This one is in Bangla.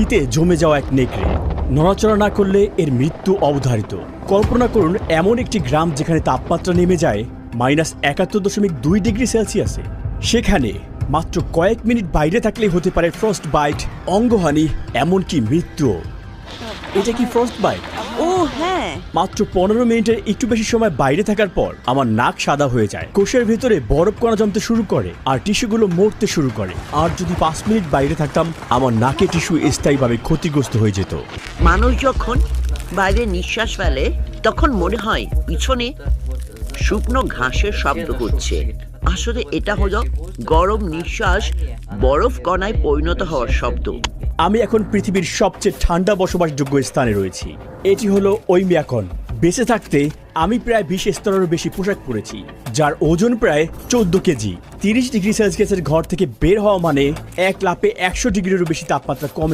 শীতে জমে যাওয়া এক নেকড়ে। নড়াচড়া না করলে এর মৃত্যু অবধারিত। কল্পনা করুন এমন একটি গ্রাম যেখানে তাপমাত্রা নেমে যায় -71.2 ডিগ্রি সেলসিয়াসে। সেখানে মাত্র কয়েক মিনিট বাইরে থাকলেই হতে পারে ফ্রস্ট বাইট, অঙ্গহানি, এমনকি মৃত্যু। এটা কি ফ্রস্ট বাইট? ও হ্যাঁ, মাত্র 15 মিনিটের একটু বেশি সময় বাইরে থাকার পর আমার নাক সাদা হয়ে যায়, কোষের ভেতরে বরফ কণা জমতে শুরু করে আর টিস্যুগুলো মরতে শুরু করে। আর যদি 5 মিনিট বাইরে থাকতাম আমার নাকে টিস্যু স্থায়ীভাবে ক্ষতিগ্রস্ত হয়ে যেত। মানুষ যখন বাইরে নিঃশ্বাস ফেলে তখন মনে হয় পিছনে শুকনো ঘাসের শব্দ হচ্ছে। আসলে এটা হলো গরম নিঃশ্বাস বরফ কণায় পরিণত হওয়ার শব্দ। আমি এখন পৃথিবীর সবচেয়ে ঠান্ডা বসবাসযোগ্য স্থানে রয়েছি। এটি হলো ওইমিয়াকন। বেঁচে থাকতে আমি প্রায় 20 স্তরেরও বেশি পোশাক পরেছি, যার ওজন প্রায় 14 কেজি। 30 ডিগ্রি সেলসিয়াসের ঘর থেকে বের হওয়া মানে এক লাফে 100 ডিগ্রিরও বেশি তাপমাত্রা কমে